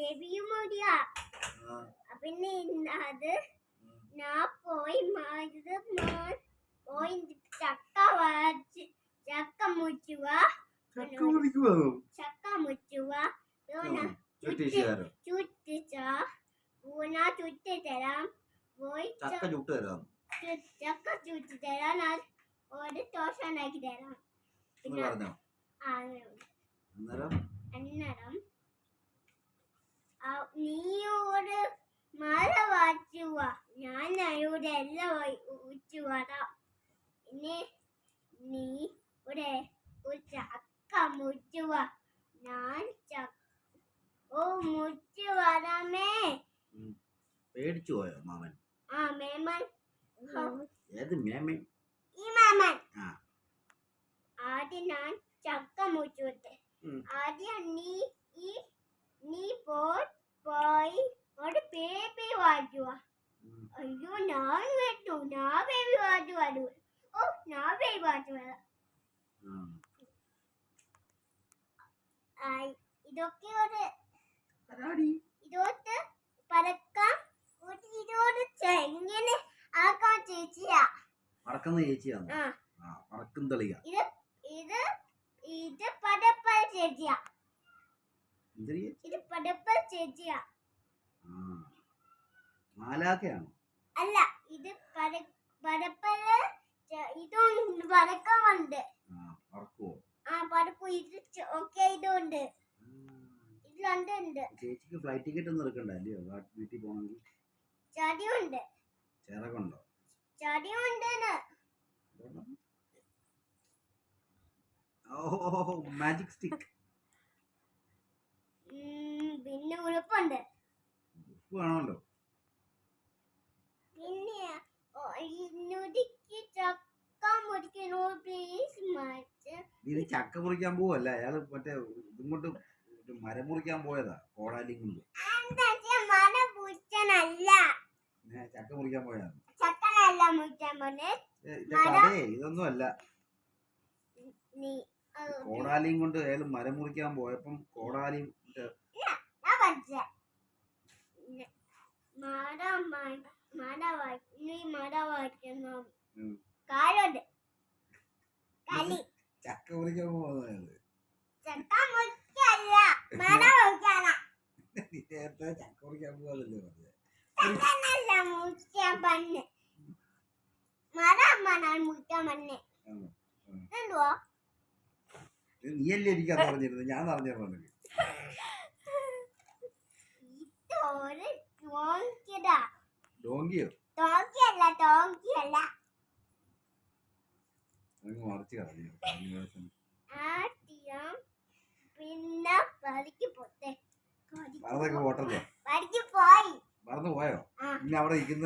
ബേബിയും കൂടിയാ. പിന്നെ അത് ഞാൻ പോയി പോയി ചക്ക മുച്ചുക ചുറ്റി തരാം പോയി ചക്ക ചുറ്റി തരാൻ ഒരു ദോശ ഉണ്ടാക്കി തരാം. അന്നേരം നീയോട് മഴ വാച്ചുക, ഞാൻ അയോടെ എല്ലാം ഉച്ചു വരാം. പിന്നെ നീ ഒരു ചക്ക മുച്ചുക, ഞാൻ മുച്ചു വരാമേ. പേടിച്ചു പോയോ മാമൻ? മേമൻ. ഏത് മേമൻ? ഈ മാമൻ. ആദ്യം ഞാൻ ചക്ക മുച്ചുട്ടെ. ആദ്യം നീ പോയി ഒരു ബേബി വാറ്റുക. അയ്യോ ഞാൻ കേട്ടു, ഞാൻ ബേബി വാറ്റുക. ഓ ഞാൻ ബേബി വാറ്റുക. ഇതൊക്കെ ഇതോട്ട് പറക്കാം. എങ്ങനെ ആക്കാൻ ചേച്ചിയാ പറക്കുന്ന ചേച്ചിയാണ്. പറക്കും തെളിയ ഇത് പടപ്പൽ ചേച്ചിയാ. ഇത് പടപ്പൽ ചേച്ചിയാ. മാലാഖയാണോ? അല്ല, ഇത് പടപ്പല്. ഇതും പറക്കമുണ്ട്. പറക്കൂ. ഇത് ഒക്കെ ഇതുണ്ട്. ഇതിലുണ്ട്. ചേച്ചിക്ക് ഫ്ലൈറ്റ് ടിക്കറ്റ് ഒന്നും എടുക്കണ്ടല്ലോ വീട്ടിൽ പോണെങ്കിൽ? ചടിയുണ്ട്. ചിറകുണ്ടോ? ചടിയുണ്ട്. Magic stick. പിന്നെ ഉടുപ്പുണ്ട്. ഉപ്പ് വേണമല്ലോ. പിന്നെ ചക്ക മുറിക്കണോ പ്ലീസ്? ഇത് ചക്ക മുറിക്കാൻ പോവല്ല, അയാള് മറ്റേ ഇതും കൊണ്ട് മരം മുറിക്കാൻ പോയതാ. കോടാലിയും കൊണ്ട് ചക്ക മുറിക്കാൻ പോയതാണ്. ഇതൊന്നും അല്ല. കോടാലിയും കൊണ്ട് അയാൾ മരം മുറിക്കാൻ പോയപ്പം കോടാലിയും ചക്ക മുറിക്കാൻ പോകുന്നത്. ചക്ക മുറിക്കാൻ പോവാതല്ലേ നീയല്ലേ എനിക്കത് പറഞ്ഞിരുന്നത്? ഞാൻ പറഞ്ഞിരുന്നു. ഡോങ്കിയോ? മറിച്ച് കളഞ്ഞു. പിന്നെ പറഞ്ഞൊക്കെ പോട്ടല്ലോ. മറന്നു പോയോ? പിന്നെ അവിടെ ഇരിക്കുന്ന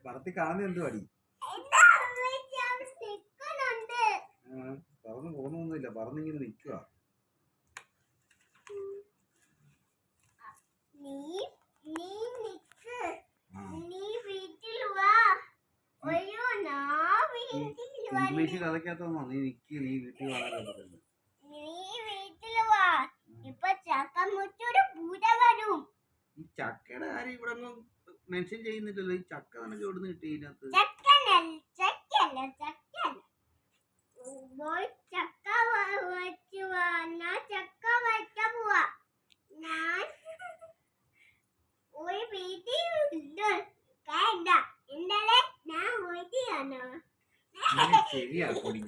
പറത്തി കാണുന്ന എന്ത് പടി? പറന്ന് പോകുന്നൊന്നുമില്ല, പറന്നിങ്ങനെ നിക്കുക. ഇംഗ്ലീഷിൽ കഥയ്ക്കകത്താണോ നീ നിക്ക്, നീ വീട്ടിൽ വളരെ പറയുന്നത്? ഈ ചക്കയുടെ കാര്യം ഇവിടെ മെൻഷൻ ചെയ്യുന്നില്ലല്ലോ. ഈ ചക്ക നിനക്ക് എവിടുന്ന് കിട്ടി? ഇതിനകത്ത് ശരിയാ പൊടി.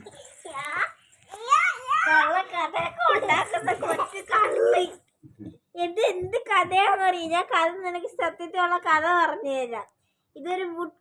ഇത് എന്ത് കഥയാണെന്ന് അറിയാം. ഞാൻ കഥ നിനക്ക് സത്യത്തിലുള്ള കഥ പറഞ്ഞു തരാം. ഇതൊരു വുഡ്